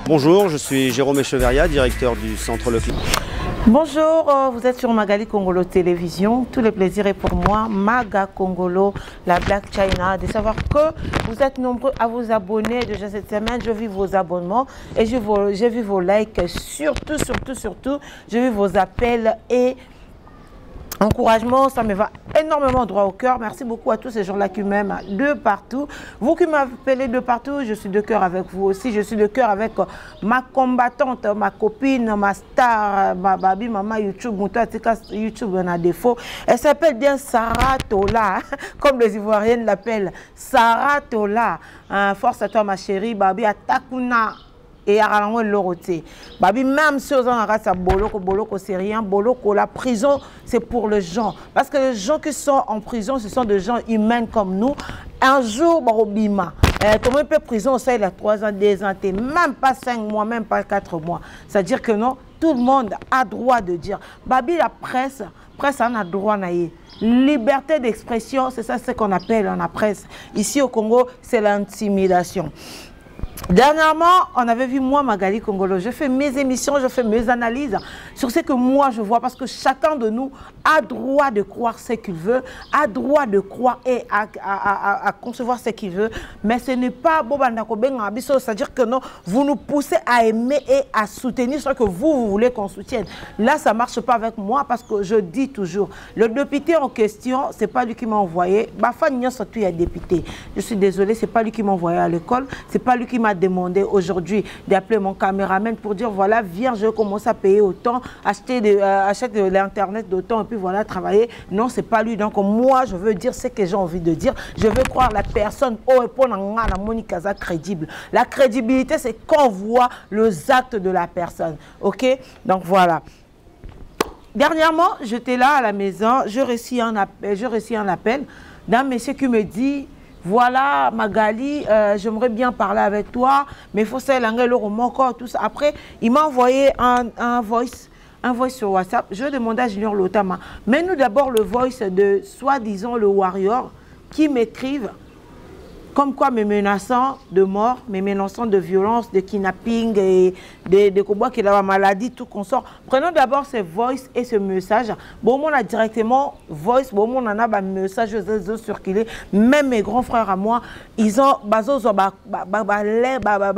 Bonjour, je suis Jérôme Echeverria, directeur du Centre Le Climat. Bonjour, vous êtes sur Magali Congolo Télévision. Tout le plaisir est pour moi, Maga Congolo, la Black China, de savoir que vous êtes nombreux à vous abonner déjà cette semaine. Je vis vos abonnements et j'ai vu vos likes, surtout, j'ai vu vos appels et encouragement, ça me va énormément droit au cœur. Merci beaucoup à tous ces gens-là qui m'aiment de partout. Vous qui m'appelez de partout, je suis de cœur avec vous aussi. Je suis de cœur avec ma combattante, ma copine, ma star, ma baby, maman YouTube. YouTube en a défaut. Elle s'appelle bien Sarah Tola, comme les Ivoiriennes l'appellent. Sarah Tola. Force à toi ma chérie, baby, atakuna. Et à l'oroté. Babi, même si on a ça, boloko, c'est rien. Boloko, la prison, c'est pour les gens. Parce que les gens qui sont en prison, ce sont des gens humains comme nous. Un jour, barobima. Comment peut prison, ça, il a 3 ans, 2 ans, même pas 5 mois, même pas 4 mois. C'est-à-dire que non, tout le monde a droit de dire. Babi, la presse on a droit à y. Liberté d'expression, c'est ça ce qu'on appelle la presse. Ici au Congo, c'est l'intimidation. Dernièrement, on avait vu moi, Magali Congolo, je fais mes émissions, je fais mes analyses sur ce que moi je vois, parce que chacun de nous a droit de croire ce qu'il veut, a droit de croire et à concevoir ce qu'il veut, mais ce n'est pas c'est-à-dire que non, vous nous poussez à aimer et à soutenir ce que vous voulez qu'on soutienne. Là, ça ne marche pas avec moi parce que je dis toujours, le député en question, ce n'est pas lui qui m'a envoyé. Surtout, il y a député. Je suis désolée, ce n'est pas lui qui m'a envoyé à l'école, ce n'est pas lui qui m'a demandé aujourd'hui d'appeler mon caméraman pour dire voilà, viens, je commence à payer autant, achète de l'internet d'autant et puis voilà, travailler. Non, c'est pas lui. Donc moi, je veux dire ce que j'ai envie de dire. Je veux croire la personne crédible. La crédibilité, c'est qu'on voit les actes de la personne. Ok? Donc voilà. Dernièrement, j'étais là à la maison, je reçus un appel d'un monsieur qui me dit voilà, Magali, j'aimerais bien parler avec toi, mais il faut ça, tout ça. Après, il m'a envoyé un voice sur WhatsApp. Je demandais à Junior Lotama, mais nous d'abord le voice de soi-disant le warrior qui m'écrivent comme quoi me menaçant de mort, me menaçant de violence, de kidnapping et de combats qui a la maladie, tout consort. Prenons d'abord ce voice et ce message. Bon, on a directement voice, bon, on en a un message circulé. Même mes grands frères à moi, ils ont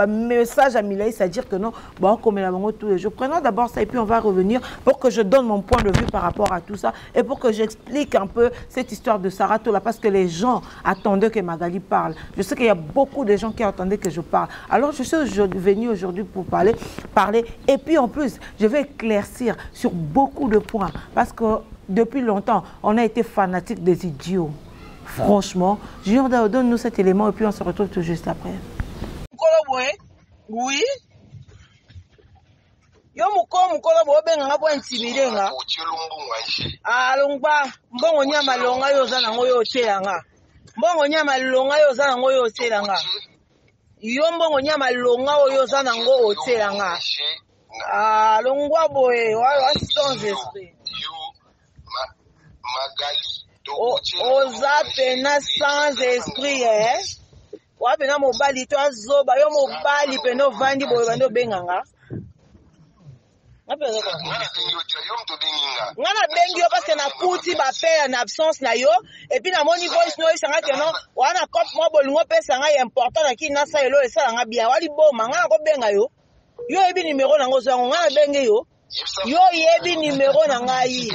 message à Milay, c'est-à-dire que non, bon, comme la tous les jours. Prenons d'abord ça et puis on va revenir pour que je donne mon point de vue par rapport à tout ça et pour que j'explique un peu cette histoire de Sarah Tola parce que les gens attendaient que Magali parle. Je sais qu'il y a beaucoup de gens qui attendaient que je parle. Alors, je suis venue aujourd'hui pour parler. Et puis, en plus, je vais éclaircir sur beaucoup de points. Parce que depuis longtemps, on a été fanatique des idiots. Franchement, Junior, donne-nous cet élément et puis on se retrouve tout juste après. Oui. Yo mukolo bo benga bo intimidé nga. Alongba mbongo nyama longa yo za nango yo telanga. Mbongo nyama longa yo za nango yo telanga. Yo mbongo nyama longa yo za nango yo telanga. Alongwa boye wa sans esprit. Oza pena sans esprit Wa pena mobali to azoba yo mobali pena vandi boye bando benganga. Ngana bengi yo parce que na kuti ba père na absence na yo et puis na moni voice no isanga que non wana cop mo bolingo pesa nga important na ki na sa elo esala nga bien wali boma ngana ko benga yo yebi numéro nango zo ngana bengi yo yebi numéro na ngai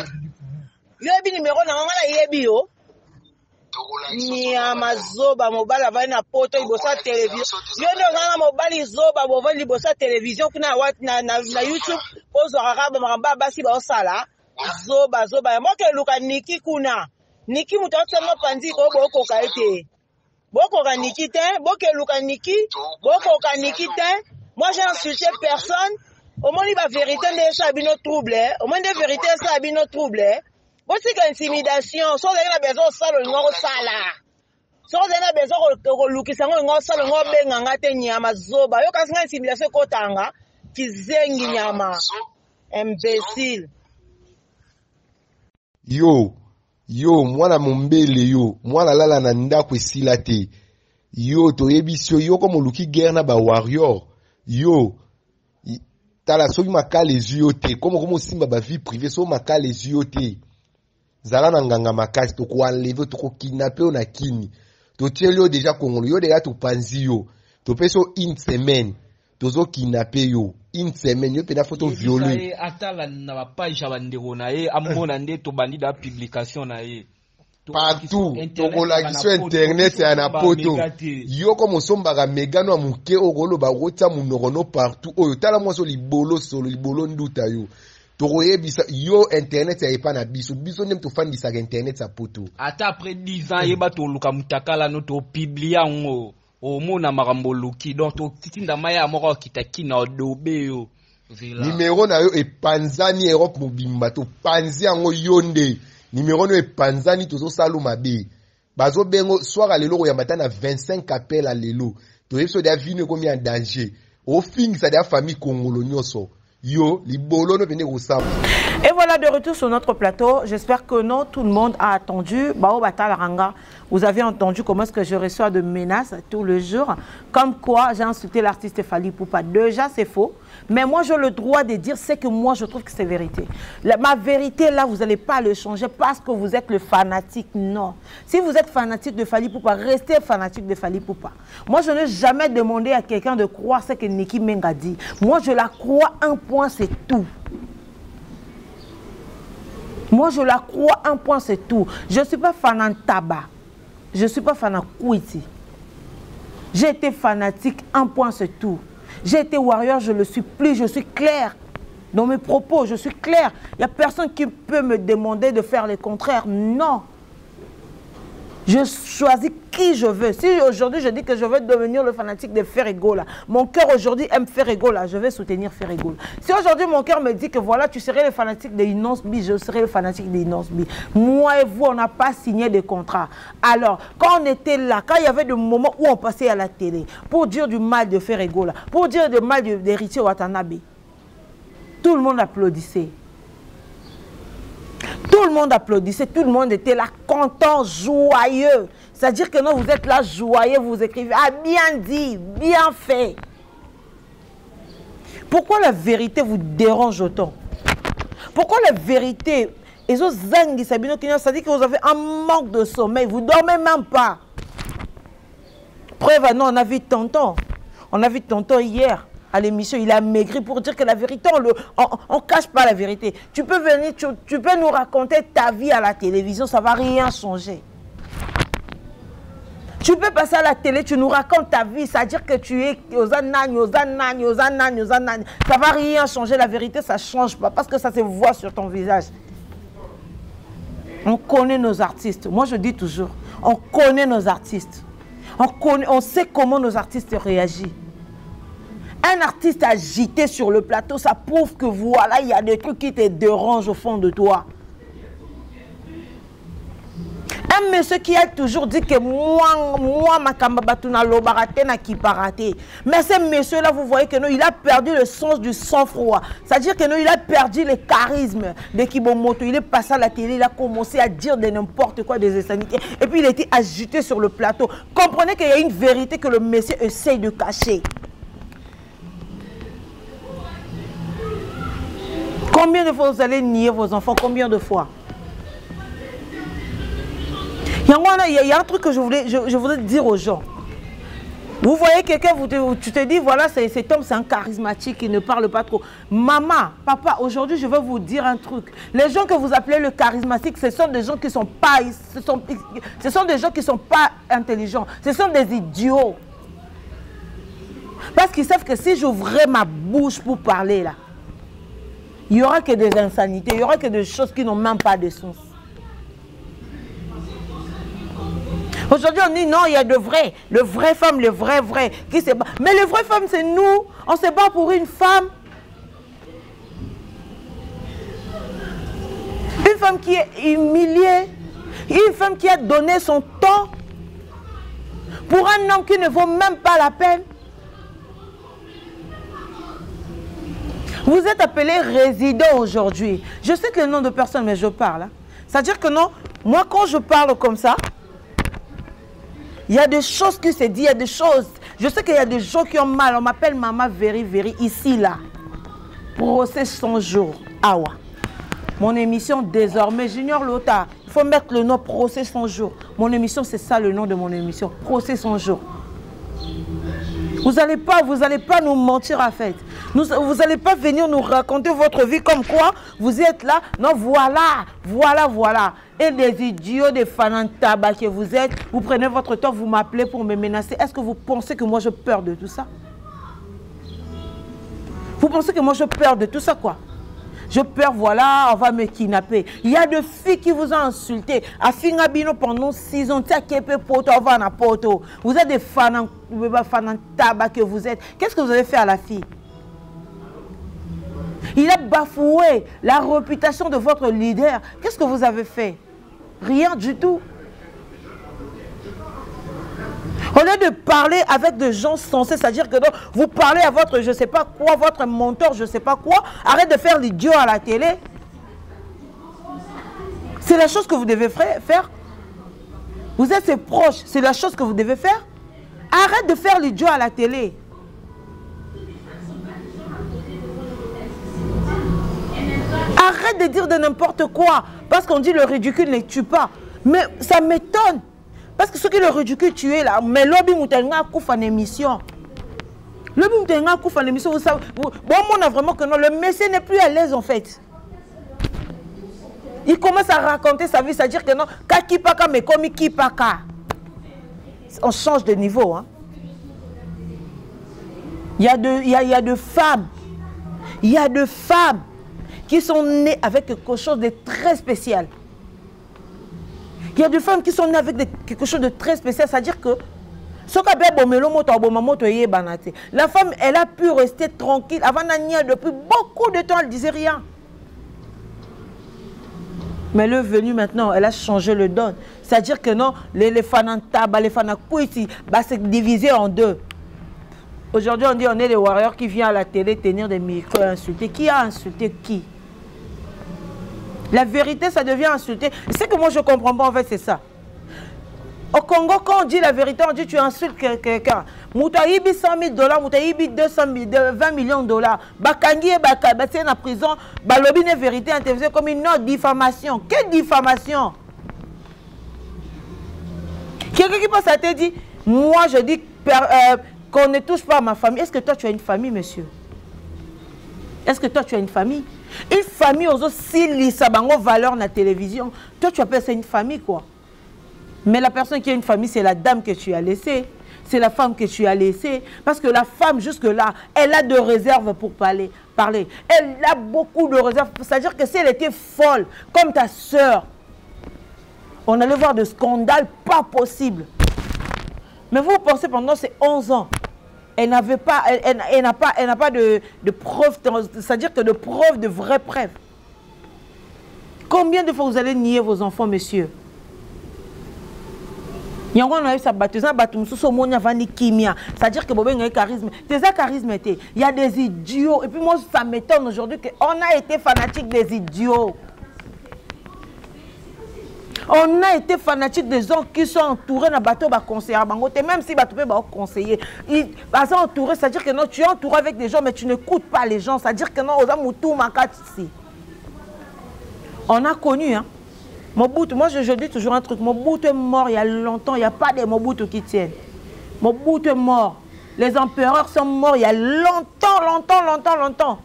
yebi numéro na ngana yebi yo ni amazoba mobala va na poto ibosa television yo ndo ngana mobali zoba bo vali bosa television kuna wat na YouTube pozo araba maramba basi ba osala zoba moke luka niki kuna niki mutatsema panzi ko boko kaite boko ka niki te boke luka niki boko ka niki te moi j'ai insulté personne au moins la vérité de ça bino trouble au moins de vérité ça bino trouble. Voici l'intimidation, so vous avez besoin de ça, le ngoro sala. So vous avez besoin de lukisa ngoro sala, ngoro benga te nyama zoba. Yo kasi intimidation kotanga, kizengi nyama. Imbécile. Yo, mwana mombele yo, mwana lala na ndako esila te. Yo, toyebi sio yo comme luki guerre na ba warrior. Yo, tala soki maka les yeux te comme simba ba vie privée so maka les yeux te zala na nganga makasi to ko enlever to ko kidnapper na kini to tielio déjà Congolo yo déjà to panzi yo to peso une semaine tozo kidnapper yo une semaine yo pena photo violée atala na ba page ya bandeko na ye amona nde to bandi da publication na ye partout tokolaki sur internet ya na poto yo comme osombaka megano ya moke okoloba kotia monoko no partout oyo tala mwaso libolo solo libolo nduta yo tokoyebisa yo internet ya epa na biso nde tofandisaka internet ya poto ata après 10 ans yeba toluka mutakala no topiblia yango omona makambo luki donc totinda maya moko kitaki na odobe yo numéro na yo epanzani Europe mobimba topanzi yango yo nde numéro no epanzani tozo salo mabe bazo bengo soir lelo ko yambata na 25 appels à lelo to yeso da vino komi en danger au fin ça da famille congolo nyoso yo libolo no pende ko sabo. Et voilà de retour sur notre plateau. J'espère que non, tout le monde a attendu. Bao Batal Ranga, vous avez entendu comment est-ce que je reçois de menaces tout le jour. Comme quoi j'ai insulté l'artiste Fally Ipupa. Déjà, c'est faux. Mais moi, j'ai le droit de dire ce que moi, je trouve que c'est vérité. Ma vérité, là, vous n'allez pas le changer parce que vous êtes le fanatique. Non. Si vous êtes fanatique de Fally Ipupa, restez fanatique de Fally Ipupa. Moi, je n'ai jamais demandé à quelqu'un de croire ce que Nicki Menga dit. Moi, je la crois un point, c'est tout. Moi, je la crois, un point, c'est tout. Je ne suis pas fan de tabac. Je ne suis pas fan de Kouiti. J'ai été fanatique, un point, c'est tout. J'ai été warrior, je ne le suis plus, je suis clair. Dans mes propos, je suis clair. Il n'y a personne qui peut me demander de faire le contraire. Non. Je choisis qui je veux. Si aujourd'hui je dis que je veux devenir le fanatique de Ferregola, mon cœur aujourd'hui aime Ferregola, je vais soutenir Ferregola. Si aujourd'hui mon cœur me dit que voilà, tu serais le fanatique de Inos B, je serai le fanatique de Inos B. Moi et vous, on n'a pas signé de contrat. Alors, quand on était là, quand il y avait des moments où on passait à la télé pour dire du mal de Ferregola, pour dire du mal d'Héritier Watanabe, tout le monde applaudissait. Tout le monde applaudissait, tout le monde était là, content, joyeux. C'est-à-dire que non, vous êtes là, joyeux, vous écrivez, ah, bien dit, bien fait. Pourquoi la vérité vous dérange autant? Pourquoi la vérité, c'est-à-dire que vous avez un manque de sommeil, vous ne dormez même pas. Preuve, non, on a vu tonton. On a vu tonton hier. À l'émission, il a maigri pour dire que la vérité, on cache pas la vérité. Tu peux venir, tu peux nous raconter ta vie à la télévision, ça ne va rien changer. Tu peux passer à la télé, tu nous racontes ta vie, c'est-à-dire que tu es ça ne va rien changer, la vérité, ça ne change pas, parce que ça se voit sur ton visage. On connaît nos artistes. Moi, je dis toujours, on connaît nos artistes. On sait comment nos artistes réagissent. Un artiste agité sur le plateau, ça prouve que voilà, il y a des trucs qui te dérangent au fond de toi. Un monsieur qui a toujours dit que moi, ma kambabatuna lobarate na qui paraté. Mais ce monsieur-là, vous voyez que non, il a perdu le sens du sang-froid. C'est-à-dire que non, il a perdu le charisme de Kibomoto. Il est passé à la télé, il a commencé à dire de n'importe quoi des insanités. Et puis il a été agité sur le plateau. Comprenez qu'il y a une vérité que le monsieur essaye de cacher. Combien de fois vous allez nier vos enfants? Combien de fois? Il y a un truc que je voudrais dire aux gens. Vous voyez quelqu'un, tu te dis, voilà, cet homme, c'est un charismatique, il ne parle pas trop. Maman, papa, aujourd'hui, je vais vous dire un truc. Les gens que vous appelez le charismatique, ce sont des gens qui sont pas, ce sont des gens qui ne sont pas intelligents. Ce sont des idiots. Parce qu'ils savent que si j'ouvrais ma bouche pour parler, là, il n'y aura que des insanités, il n'y aura que des choses qui n'ont même pas de sens. Aujourd'hui, on dit non, il y a de vrais, le vrai femme, le vrai. Qui se bat. Mais le vrai femme, c'est nous. On se bat pour une femme. Une femme qui est humiliée. Une femme qui a donné son temps. Pour un homme qui ne vaut même pas la peine. Vous êtes appelé résident aujourd'hui. Je sais que le nom de personne, mais je parle. Hein. C'est-à-dire que non, moi quand je parle comme ça, il y a des choses qui se disent, il y a des choses. Je sais qu'il y a des gens qui ont mal. On m'appelle maman Véri, ici, là. procès 100 jours. Awa. Mon émission désormais, Junior Lota. Il faut mettre le nom procès 100 jours. Mon émission, c'est ça le nom de mon émission. Procès 100 jours. Vous n'allez pas nous mentir en fait. Vous n'allez pas venir nous raconter votre vie comme quoi vous êtes là. Non, voilà. Et des idiots, des fans de tabac que vous êtes, vous prenez votre temps, vous m'appelez pour me menacer. Est-ce que vous pensez que moi je peur de tout ça? Vous pensez que moi je peur de tout ça quoi? Je peur, voilà, on va me kidnapper. Il y a des filles qui vous ont insulté. À Fingabino pendant 6 ans, vous êtes des fans de tabac que vous êtes. Qu'est-ce que vous avez fait à la fille? Il a bafoué la réputation de votre leader. Qu'est-ce que vous avez fait? Rien du tout. Au lieu de parler avec des gens sensés, c'est-à-dire que vous parlez à votre je ne sais pas quoi, votre mentor, je ne sais pas quoi, arrête de faire l'idiot à la télé. C'est la chose que vous devez faire. Vous êtes ses proches, c'est la chose que vous devez faire. Arrête de faire l'idiot à la télé. Arrête de dire de n'importe quoi. Parce qu'on dit le ridicule ne tue pas. Mais ça m'étonne. Parce que ce qui est le ridicule tué là, mais l'objet moutenga couf en émission. L'objet moutenga couf en émission, vous savez, bon, on a vraiment que non, le messie n'est plus à l'aise en fait. Il commence à raconter sa vie, c'est-à-dire que non, kakipaka mais comme kipaka. On change de niveau. Hein. Il y a de femmes. Il y a de femmes qui sont nées avec quelque chose de très spécial. Il y a des femmes qui sont nées avec quelque chose de très spécial, c'est-à-dire que la femme, elle a pu rester tranquille. Avant Nania, depuis beaucoup de temps, elle ne disait rien. Mais elle est venue maintenant, elle a changé le don. C'est-à-dire que non, les fans tabac, les fans kouiti, c'est divisé en deux. Aujourd'hui, on dit on est les warriors qui viennent à la télé tenir des micros et insulter. Qui a insulté qui? La vérité, ça devient insulté. Ce que moi, je ne comprends pas, en fait, c'est ça. Au Congo, quand on dit la vérité, on dit tu insultes quelqu'un. Moutaïbi 100 000 $, Moutaïbi 20 millions de $. Bakangi et Bakabati en prison, Balobi n'est vérité interviewée comme une autre diffamation. Quelle diffamation? Quelqu'un qui passe à te dit, moi, je dis qu'on ne touche pas à ma famille. Est-ce que toi, tu as une famille, monsieur? Est-ce que toi, tu as une famille? Une famille, si ça a valeur dans la télévision, toi, tu appelles ça une famille, quoi. Mais la personne qui a une famille, c'est la dame que tu as laissée. C'est la femme que tu as laissée. Parce que la femme, jusque-là, elle a de réserves pour parler. Elle a beaucoup de réserves. C'est-à-dire que si elle était folle, comme ta sœur, on allait voir de scandales pas possibles. Mais vous pensez pendant ces 11 ans, elle n'a pas de preuves, c'est-à-dire que de preuves, de vraies preuves. Combien de fois vous allez nier vos enfants, monsieur? Il y a c'est-à-dire que Bobé a un charisme. Il y a des idiots. Et puis moi, ça m'étonne aujourd'hui qu'on a été fanatique des idiots. On a été fanatique des gens qui sont entourés dans le bateau conseiller. Même si le bateau peut conseiller, ils sont entourés, c'est-à-dire que non, tu es entouré avec des gens, mais tu n'écoutes pas les gens. C'est-à-dire que non, on a connu, hein. Mobutu, moi je dis toujours un truc, Mobutu est mort il y a longtemps, il n'y a pas de Mobutu qui tiennent. Mobutu est mort. Les empereurs sont morts il y a longtemps.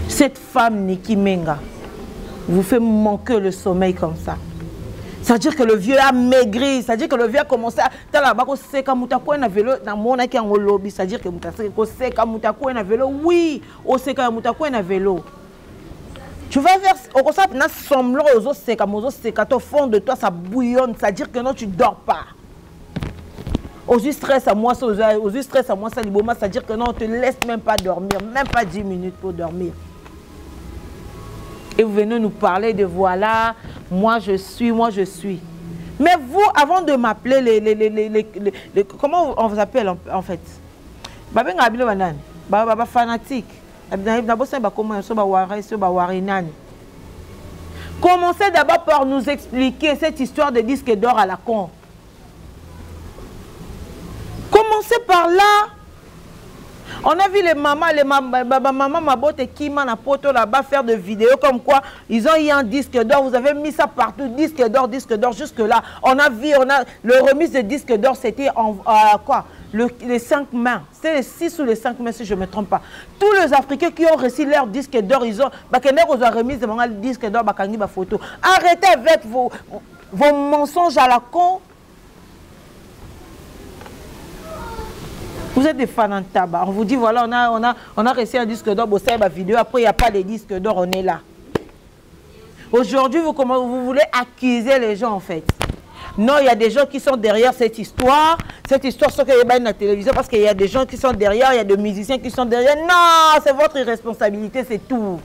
Cette femme, Niki Menga, vous fait manquer le sommeil comme ça. C'est-à-dire que le vieux a maigri, c'est-à-dire que le vieux a commencé à... C'est-à-dire que oui, tu vas vers au fond de toi, ça bouillonne, c'est-à-dire que non, tu ne dors pas. Aux stress à moi, c'est-à-dire que non, on ne te laisse même pas dormir, même pas 10 minutes pour dormir. Et vous venez nous parler de voilà, moi je suis. Mais vous, avant de m'appeler, comment on vous appelle en fait? Fanatique. Commencez d'abord par nous expliquer cette histoire de disque d'or à la con. Commencez par là. On a vu les mamans Mabote et Kima na poto là-bas faire des vidéos comme quoi ils ont eu un disque d'or, vous avez mis ça partout, disque d'or, jusque là. On a vu, le remise de disque d'or, c'était en quoi les 5 mains, c'est les 6 ou les 5 mains si je ne me trompe pas. Tous les Africains qui ont reçu leur disque d'or, ils ont remise de disque d'or, photo. Arrêtez avec vos mensonges à la con. Vous êtes des fans en tabac. On vous dit, voilà, on a reçu un disque d'or, vous savez ma vidéo, après il n'y a pas de disque d'or, on est là. Aujourd'hui, vous voulez accuser les gens en fait. Non, il y a des gens qui sont derrière cette histoire. Cette histoire, c'est qu'il y a dans la télévision parce qu'il y a des gens qui sont derrière, il y a des musiciens qui sont derrière. Non, c'est votre irresponsabilité, c'est tout.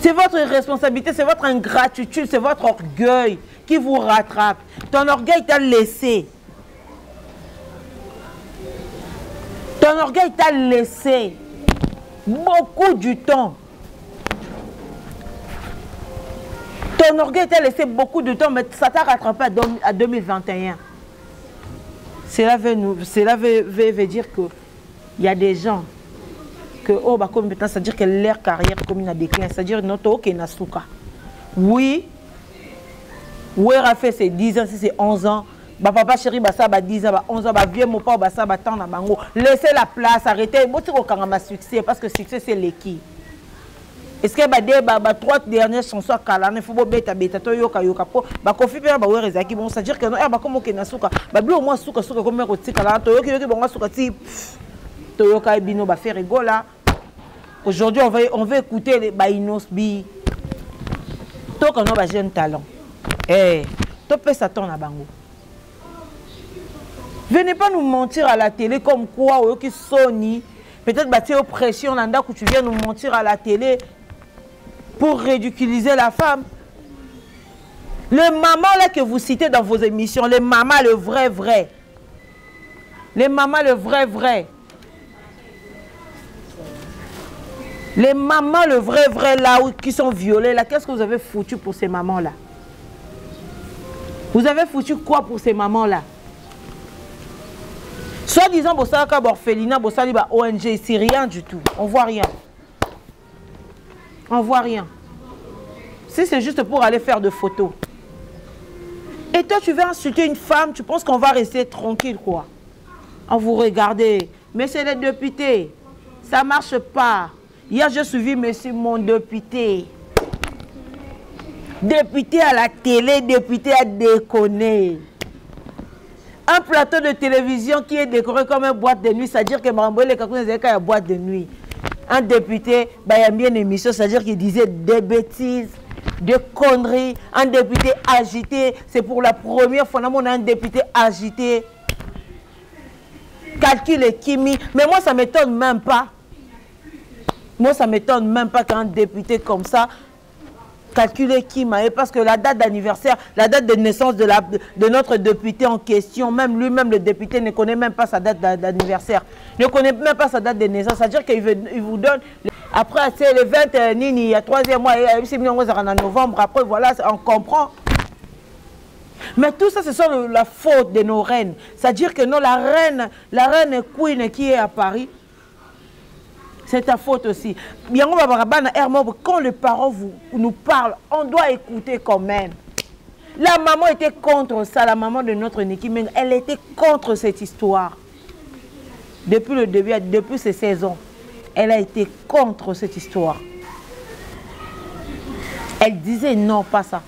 C'est votre irresponsabilité, c'est votre ingratitude, c'est votre orgueil qui vous rattrape. Ton orgueil t'a laissé. Ton orgueil t'a laissé beaucoup du temps. Ton orgueil t'a laissé beaucoup de temps, mais ça t'a rattrapé à 2021. Cela veut dire qu'il y a des gens que, oh, bah, comme maintenant, c'est-à-dire que leur carrière comme une déclin, c'est-à-dire notre ok na souka. Oui, a fait ses 10 ans, si c'est 11 ans. Bah papa chéri bah ça bah 10 ans bah 11 ans bah vieux mon père bah ça bah tant na bango laissez la place arrêtez boti ko kanga succès parce que succès c'est l'équipe. Est-ce que bah 3 dernières chansons kala ne faut pas beta to yoka po bah kofi pe bah ouais rezaki bon ça dire que non bah comme ok na suka bah bleu au moins suka comme ko tika la to yoki bon suka ti to yoka bino bah faire rigola. Aujourd'hui on va écouter les Bainos Bi to qu'on a bah jeune talent to pe ça ton na bango. Venez pas nous mentir à la télé comme quoi, qui Sony, peut-être bâtir oppression, que tu viens nous mentir à la télé pour ridiculiser la femme. Les mamans là que vous citez dans vos émissions, les mamans le vrai. Les mamans le vrai. Les mamans le vrai là qui sont violées là, qu'est-ce que vous avez foutu pour ces mamans là? Vous avez foutu quoi pour ces mamans là? Soit disant Bossaka Borfelina, Bossali ONG, ici rien du tout. On voit rien. On voit rien. Si c'est juste pour aller faire des photos. Et toi tu vas insulter une femme, tu penses qu'on va rester tranquille quoi? On vous regardez. Mais c'est les députés. Ça ne marche pas. Hier j'ai suivi monsieur mon député. Député à la télé, député à déconner. Un plateau de télévision qui est décoré comme une boîte de nuit, c'est-à-dire que Maramboué, quand il y a une boîte de nuit. Un député, il y a bien une émission, c'est-à-dire qu'il disait des bêtises, des conneries. Un député agité, c'est pour la première fois, on a un député agité. Calcul et chimie. Mais moi, ça ne m'étonne même pas. Moi, ça ne m'étonne même pas qu'un député comme ça calculer qui m'a parce que la date d'anniversaire, la date de naissance de notre député en question, même lui-même le député ne connaît même pas sa date d'anniversaire, ne connaît même pas sa date de naissance, c'est-à-dire qu'il vous donne, après c'est le 20 nini, il y a 3e mois, c'est en novembre, après voilà, on comprend. Mais tout ça, ce sont la faute de nos reines, c'est-à-dire que non, la reine Queen qui est à Paris, c'est ta faute aussi. Quand les parents nous parlent, on doit écouter quand même. La maman était contre ça, la maman de notre Niki Meng, elle était contre cette histoire. Depuis le début, depuis ses 16 ans, elle a été contre cette histoire. Elle disait non, pas ça.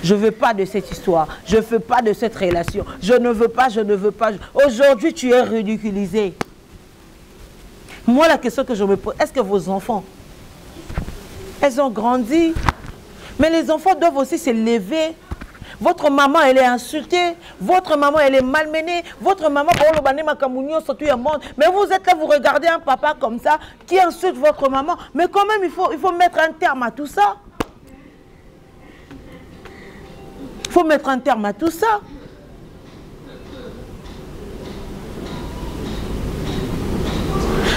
Je ne veux pas de cette histoire. Je ne veux pas de cette relation. Je ne veux pas. Aujourd'hui, tu es ridiculisé. Moi, la question que je me pose, est-ce que vos enfants, elles ont grandi? Mais les enfants doivent aussi se lever. Votre maman, elle est insultée. Votre maman, elle est malmenée. Votre maman, mais vous êtes là, vous regardez un papa comme ça qui insulte votre maman. Mais quand même, il faut mettre un terme à tout ça. Il faut mettre un terme à tout ça.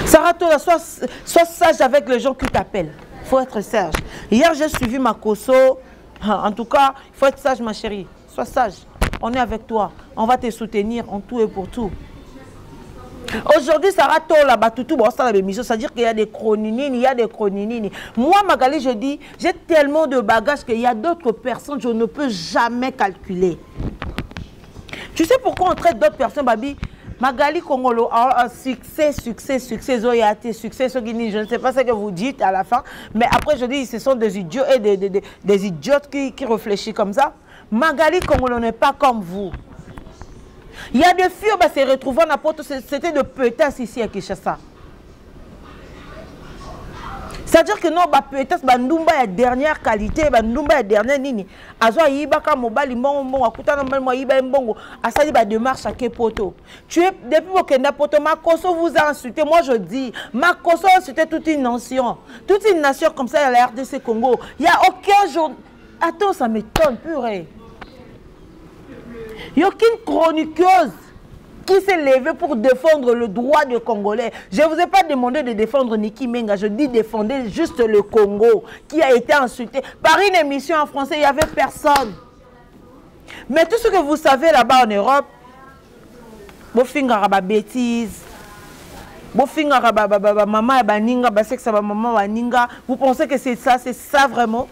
Sarah Tola, sois sage avec les gens qui t'appellent. Il faut être sage. Hier, j'ai suivi ma Koso. En tout cas, il faut être sage, ma chérie. Sois sage. On est avec toi. On va te soutenir en tout et pour tout. Aujourd'hui, Sarah Tola, Batutu, c'est-à-dire qu'il y a des chroninines, il y a des chroninines. Moi, Magali, je dis, j'ai tellement de bagages qu'il y a d'autres personnes, je ne peux jamais calculer. Tu sais pourquoi on traite d'autres personnes, Babi? Magali Kongolo, succès, je ne sais pas ce que vous dites à la fin, mais après je dis, ce sont des idiots et des idiotes qui réfléchissent comme ça. Magali Kongolo n'est pas comme vous. Il y a des filles qui se retrouvent en apôtre, c'était de pétasse ici à Kinshasa. C'est-à-dire que non, peut-être Bandumba est dernière qualité, Bandumba est dernière nini. Azoa Ibaka Mobali Mbongo, Akutana Mbongo, Iba Mbongo, Asali ba démarche à Kepoto. Tu es depuis que Napoto, Makoso vous a insulté. Moi je dis, Makoso a insulté toute une nation. Toute une nation comme ça, la RDC Congo. Il n'y a aucun jour. Attends, ça m'étonne, purée. Il n'y a aucune chroniqueuse qui s'est levée pour défendre le droit des Congolais. Je ne vous ai pas demandé de défendre Niki Menga, je dis défendez juste le Congo qui a été insulté. Par une émission en français, il n'y avait personne. Mais tout ce que vous savez là-bas en Europe, vous fingez des bêtises, vous fingez maman baninga, maman baninga, vous pensez que c'est ça vraiment?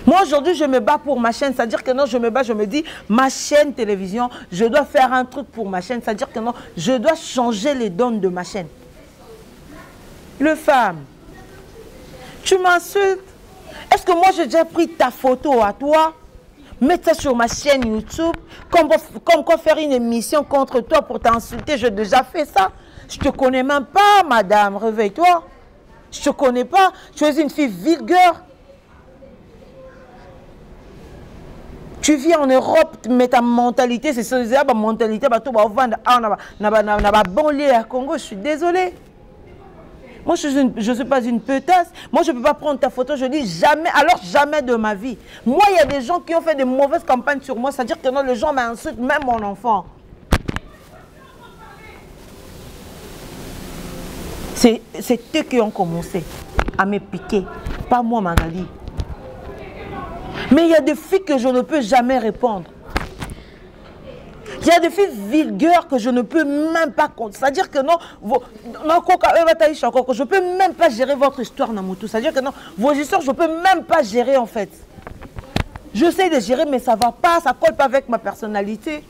Moi, aujourd'hui, je me bats pour ma chaîne. C'est-à-dire que non, je me bats, je me dis, ma chaîne télévision, je dois faire un truc pour ma chaîne. C'est-à-dire que non, je dois changer les donnes de ma chaîne. Le femme, tu m'insultes. Est-ce que moi, j'ai déjà pris ta photo à toi, mettre ça sur ma chaîne YouTube, comme quoi faire une émission contre toi pour t'insulter? J'ai déjà fait ça. Je ne te connais même pas, madame. Réveille-toi. Je ne te connais pas. Tu es une fille vulgaire. Tu vis en Europe, mais ta mentalité, c'est ça, la mentalité, Congo, je suis désolée. Moi, je ne suis pas une petasse. Moi, je ne peux pas prendre ta photo, je dis jamais, alors jamais de ma vie. Moi, il y a des gens qui ont fait de mauvaises campagnes sur moi, c'est-à-dire que non, les gens m'insultent, même mon enfant. C'est eux qui ont commencé à me piquer, pas moi, Magali. Mais il y a des filles que je ne peux jamais répondre. Il y a des filles vulgaires que je ne peux même pas compter. C'est-à-dire que non, je ne peux même pas gérer votre histoire, Namutu. C'est-à-dire que non, vos histoires, je ne peux même pas gérer en fait. J'essaie de gérer, mais ça ne va pas, ça ne colle pas avec ma personnalité.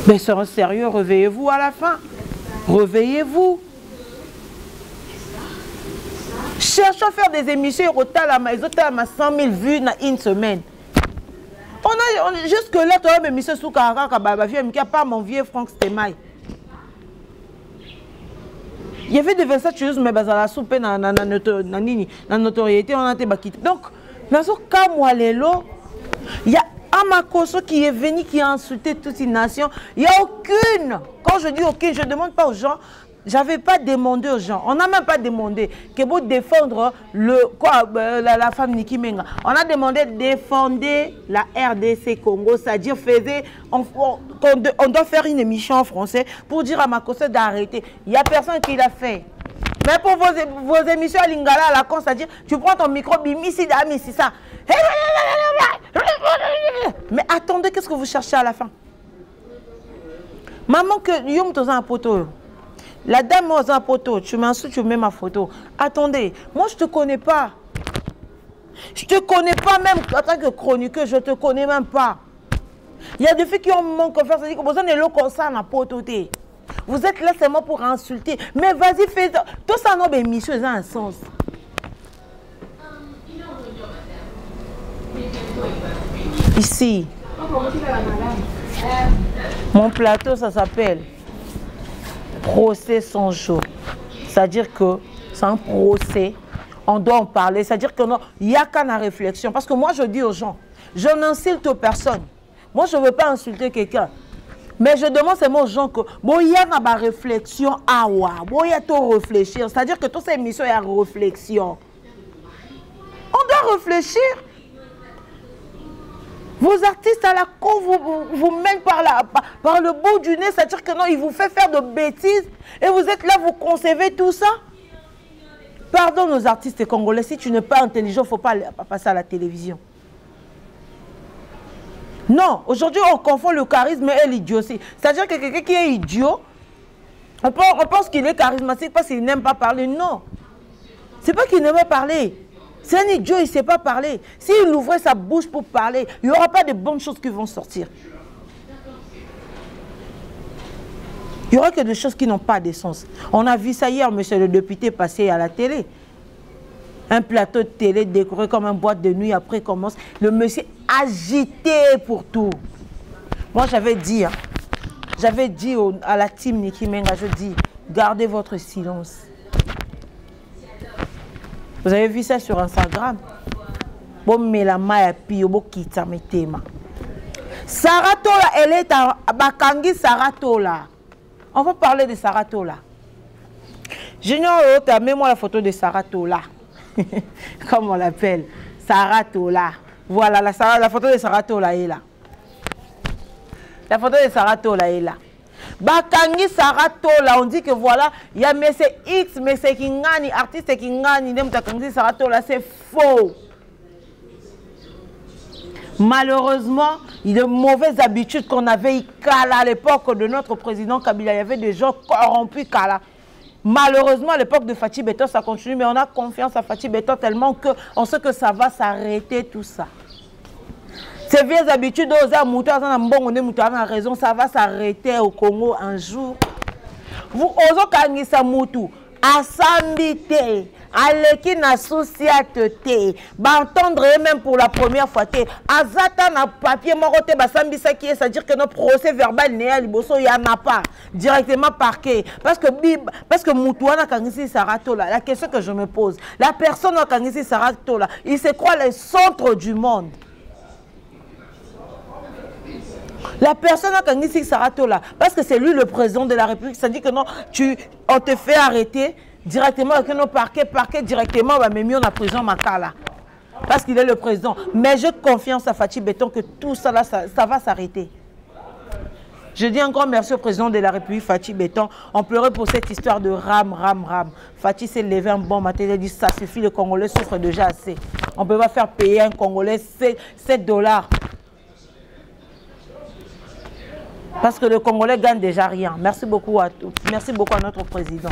Mais soyez sérieux, réveillez-vous à la fin. Réveillez-vous. Cherchons à faire des émissions, ils ont 100 000 vues dans une semaine. Jusque-là, tu as mis sous Karaka, il n'y a pas mon vieux Franck Stemaï. Il y avait des versets choses, mais la soupe dans la notoriété, on a été bakité. Donc, dans ce cas, moi, il y a Amakoso qui est venu, qui a insulté toute une nation. Il n'y a aucune. Quand je dis aucune, je ne demande pas aux gens. J'avais pas demandé aux gens. On n'a même pas demandé que vous défendre la femme Niki Menga. On a demandé de défendre la RDC Congo, c'est-à-dire on doit faire une émission en français pour dire à Makoso d'arrêter. Il n'y a personne qui l'a fait. Mais pour vos émissions à Lingala, à la con, c'est-à-dire tu prends ton micro, bimisi, c'est ça. Mais attendez, qu'est-ce que vous cherchez à la fin? Maman, que yom toza un poteau. La dame aux un poteau, tu m'insultes, tu mets ma photo. Attendez, moi je ne te connais pas. Je ne te connais pas même en tant que chroniqueur, je ne te connais même pas. Il y a des filles qui ont mon confiance, c'est-à-dire que vous avez comme ça dans poteau. Vous êtes là seulement pour insulter. Mais vas-y, fais ça. Tout ça, nos émissions, ça a un sens. Ici, mon plateau, ça s'appelle procès sans jour. C'est-à-dire que c'est un procès, on doit en parler. C'est-à-dire que non, il n'y a qu'à la réflexion. Parce que moi, je dis aux gens, je n'insulte personne. Moi, je ne veux pas insulter quelqu'un. Mais je demande seulement aux gens que, bon, il y a une réflexion, bon, il y a tout réfléchir. C'est-à-dire que toutes ces émissions, il y a une réflexion. On doit réfléchir. Vos artistes à la con vous mènent par le bout du nez, c'est-à-dire que non, ils vous font faire de bêtises et vous êtes là, vous concevez tout ça. Pardon nos artistes congolais, si tu n'es pas intelligent, il ne faut pas passer à la télévision. Non, aujourd'hui, on confond le charisme et l'idiotie. C'est-à-dire que quelqu'un qui est idiot, on pense qu'il est charismatique parce qu'il n'aime pas parler. Non. C'est pas qu'il n'aime pas parler. C'est un idiot, il ne sait pas parler. S'il ouvrait sa bouche pour parler, il n'y aura pas de bonnes choses qui vont sortir. Il n'y aura que des choses qui n'ont pas de sens. On a vu ça hier, monsieur le député passer à la télé. Un plateau de télé décoré comme une boîte de nuit, après commence. Le monsieur agité pour tout. Moi, j'avais dit à la team Niki Menga, je dis, gardez votre silence. Vous avez vu ça sur Instagram? Sarah Tola, elle est à Bakangi Sarah Tola. On va parler de Sarah Tola. Junior, mets-moi la photo de Sarah Tola. Comme on l'appelle. Sarah Tola. Voilà, la photo de Sarah Tola est là. La photo de Sarah Tola est là. Bakangi Sarah Tola, on dit que voilà, il y a M. X, M. Kingani, artiste Kingani, Bakangi Sarah Tola, c'est faux. Malheureusement, il y a de mauvaises habitudes qu'on avait à l'époque de notre président Kabila. Il y avait des gens corrompus. Malheureusement, à l'époque de Fathi Beton, ça continue, mais on a confiance à Fathi Beton tellement qu'on sait que ça va s'arrêter tout ça. Ces vieilles habitudes, ça va s'arrêter au Congo un jour. Vous osez Kangisa Moutou, Asambité, Aleki na société, entendre même pour la première fois, Azata na papier morote basambisa qui est, c'est-à-dire que notre procès verbal n'est à Liboso, il n'y en a pas, directement parqué. Parce que Moutouana Kangisi Saratola, la question que je me pose, la personne à Kangisi Saratola, il se croit le centre du monde. La personne à Kangisi Saratola, parce que c'est lui le président de la République, ça dit que non, on te fait arrêter directement avec nos parquets directement, on va me mettre en prison Makala. Parce qu'il est le président. Mais j'ai confiance à Fathi Beton que tout ça, là, ça va s'arrêter. Je dis un grand merci au président de la République, Fathi Beton. On pleurait pour cette histoire de ram. Fathi s'est levé un bon matin, il a dit ça suffit, le Congolais souffre déjà assez. On ne peut pas faire payer un Congolais 7 $. Parce que le Congolais gagne déjà rien. Merci beaucoup à notre président.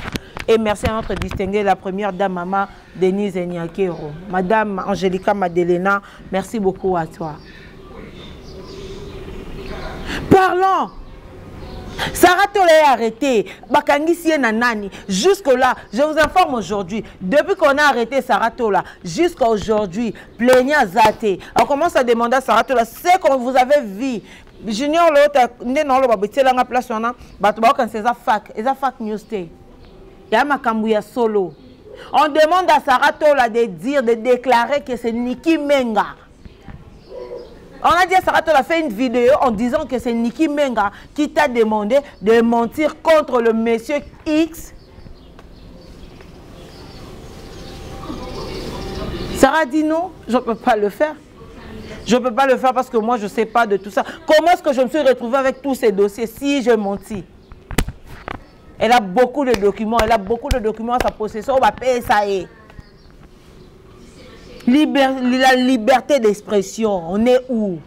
Et merci à notre distinguée, la première dame, Maman Denise Niakero. Madame Angelica Madelena, merci beaucoup à toi. Parlons. Sarah Tola est arrêtée. Bakangi Siye Nanani. Jusque-là, je vous informe aujourd'hui, depuis qu'on a arrêté Sarah Tola, jusqu'à aujourd'hui, plaignant Zate, on commence à demander à Sarah Tola ce que vous avez vu. Junior l'autre né dans le babité là place on a batba quand c'est ça fac news day. Il y a Makambuya solo. On demande à Sarah Tola de déclarer que c'est Niki Menga. On a dit à Sarah Tola fait une vidéo en disant que c'est Niki Menga qui t'a demandé de mentir contre le monsieur X. Sarah dit non, je ne peux pas le faire. Je ne peux pas le faire parce que moi, je ne sais pas de tout ça. Comment est-ce que je me suis retrouvée avec tous ces dossiers si je mentis? Elle a beaucoup de documents. Elle a beaucoup de documents à sa possession. On va payer ça. La liberté d'expression, on est où?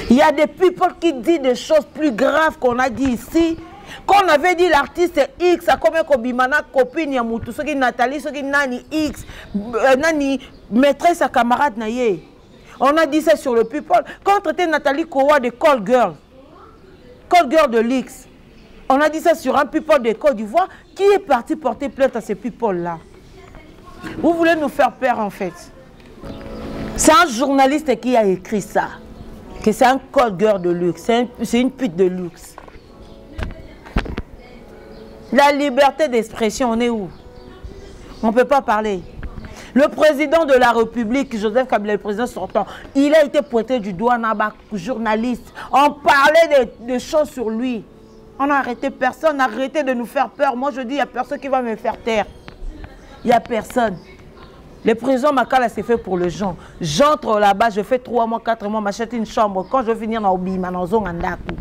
Il y a des people qui disent des choses plus graves qu'on a dit ici. Quand on avait dit l'artiste X, à combien Kobimana, copine Yamoutou, ce qui Nathalie, ce qui Nani X, Nani, maîtresse à camarade Naye. On a dit ça sur le people. Quand on traitait Nathalie Kowa de call girl de l'X, on a dit ça sur un people de Côte d'Ivoire. Qui est parti porter plainte à ces people-là? Vous voulez nous faire peur en fait. C'est un journaliste qui a écrit ça. Que c'est un call girl de luxe, c'est une pute de luxe. La liberté d'expression, on est où? On ne peut pas parler. Le président de la République, Joseph Kabila, le président sortant, il a été pointé du doigt dans les journalistes. On parlait de choses sur lui. On a arrêté personne, arrêté de nous faire peur. Moi, je dis, il n'y a personne qui va me faire taire. Il n'y a personne. Le président Makala, c'est fait pour les gens. J'entre là-bas, je fais 3 mois, 4 mois, m'achète une chambre. Quand je vais finir dans Obima, dans Zongandaku.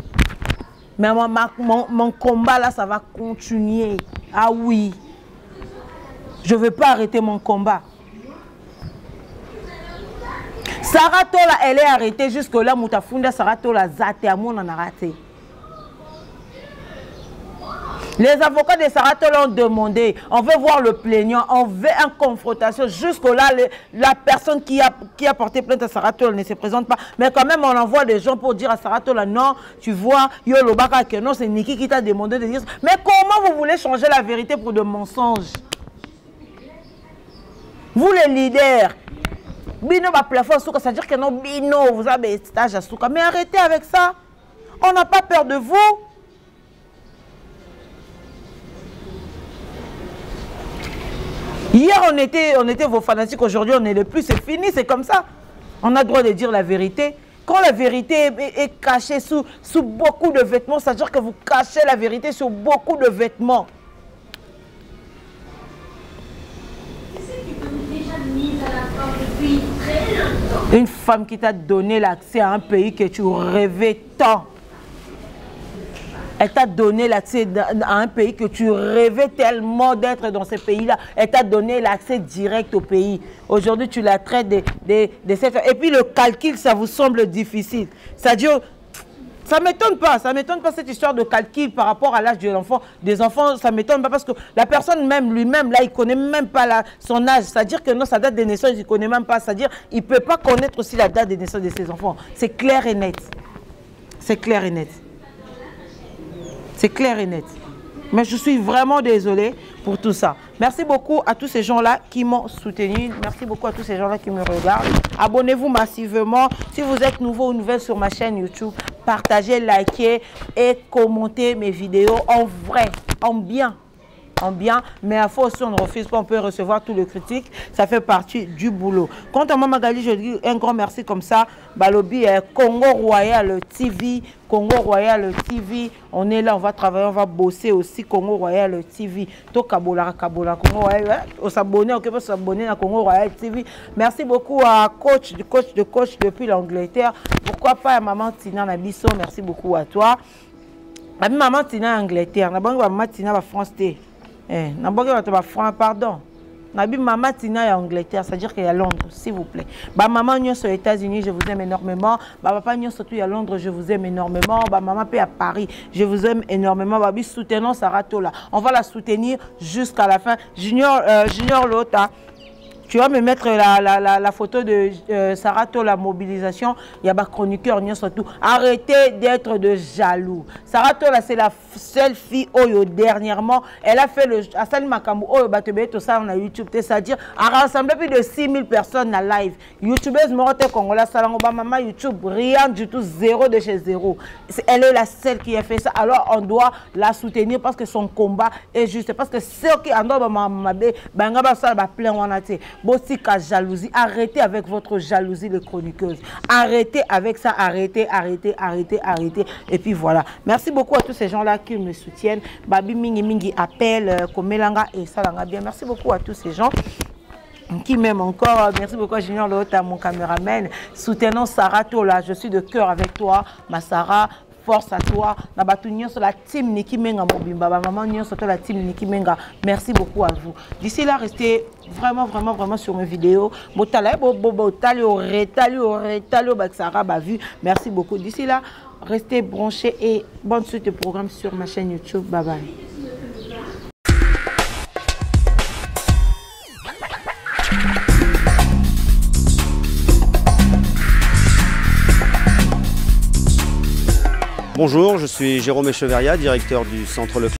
Mais mon combat là, ça va continuer. Ah oui. Je ne veux pas arrêter mon combat. Sarah Tola, elle est arrêtée jusque-là. Moutafunda Sarah Tola, Zate, Amon en a raté. Les avocats de Sarah Tola ont demandé, on veut voir le plaignant, on veut une confrontation. Jusque-là, la personne qui a porté plainte à Sarah Tola ne se présente pas. Mais quand même, on envoie des gens pour dire à Sarah Tola, non, tu vois, yo le baka que non, c'est Niki qui t'a demandé de dire ça. Mais comment vous voulez changer la vérité pour de mensonges? Vous les leaders, Bino va plafond souka, ça veut dire que non, Bino, vous avez un stage à souka. Mais arrêtez avec ça. On n'a pas peur de vous. Hier, on était vos fanatiques, aujourd'hui, on est le plus, c'est fini, c'est comme ça. On a le droit de dire la vérité. Quand la vérité est cachée sous beaucoup de vêtements, ça veut dire que vous cachez la vérité sur beaucoup de vêtements. Une femme qui t'a donné l'accès à un pays que tu rêvais tant. Elle t'a donné l'accès à un pays que tu rêvais tellement d'être dans ce pays-là. Elle t'a donné l'accès direct au pays. Aujourd'hui, tu la traites de cette... Et puis le calcul, ça vous semble difficile. C'est-à-dire, ça ne m'étonne pas cette histoire de calcul par rapport à l'âge de l'enfant. Des enfants, ça ne m'étonne pas parce que la personne même, lui-même, là, il ne connaît même pas son âge. C'est-à-dire que non, sa date de naissance, il ne connaît même pas. C'est-à-dire qu'il ne peut pas connaître aussi la date de naissance de ses enfants. C'est clair et net. C'est clair et net. C'est clair et net. Mais je suis vraiment désolée pour tout ça. Merci beaucoup à tous ces gens-là qui m'ont soutenu. Merci beaucoup à tous ces gens-là qui me regardent. Abonnez-vous massivement. Si vous êtes nouveau ou nouvelle sur ma chaîne YouTube, partagez, likez et commentez mes vidéos en vrai, en bien. Mais à fois aussi on ne refuse pas, on peut recevoir tous les critiques, ça fait partie du boulot. Quant à moi Magali, je dis un grand merci comme ça. Balobi Congo Royal TV, on est là, on va travailler, on va bosser aussi Congo Royal TV. To Kabola Congo Royal, on s'abonne, on peut s'abonner à Congo Royal TV. Merci beaucoup à coach depuis l'Angleterre. Pourquoi pas à maman Tina Nabiso, merci beaucoup à toi. À maman Tina Angleterre, maman Tina France T. Pardon. Maman Tina est en Angleterre, c'est-à-dire qu'il y a Londres, s'il vous plaît. Maman est aux États-Unis, je vous aime énormément. Papa est surtout à Londres, je vous aime énormément. Maman est à Paris, je vous aime énormément. Soutenons Sarah Tola. On va la soutenir jusqu'à la fin. Junior Lota. Tu vas me mettre la photo de Sarah Tola, mobilisation. Il y a des chroniqueurs, surtout. Arrêtez d'être de jaloux. Sarah Tola, c'est la seule fille, dernièrement, elle a fait le Asali Makambu, tout ça on a YouTube, c'est-à-dire, a rassemblé plus de 6000 personnes à live. YouTubeuse Morote Congola, Salangoba, maman YouTube, rien du tout, zéro de chez zéro. Elle est la seule qui a fait ça, alors on doit la soutenir parce que son combat est juste. Parce que ceux qui en doivent Bossika jalousie, arrêtez avec votre jalousie les chroniqueuses. Arrêtez avec ça, arrêtez. Et puis voilà. Merci beaucoup à tous ces gens-là qui me soutiennent. Babi Mingi appelle, Komelanga et Salanga bien. Merci beaucoup à tous ces gens qui m'aiment encore. Merci beaucoup à Junior Lota, mon caméraman. Soutenons Sarah Tola. Je suis de cœur avec toi, ma Sarah. Force à toi. Sur la team Niki Menga Mobimba. Maman sur la team Niki Menga. Merci beaucoup à vous. D'ici là, restez vraiment sur mes vidéos. Merci beaucoup. D'ici là, restez branchés et bonne suite de programme sur ma chaîne YouTube. Bye bye. Bonjour, je suis Jérôme Echeverria, directeur du Centre Leclerc.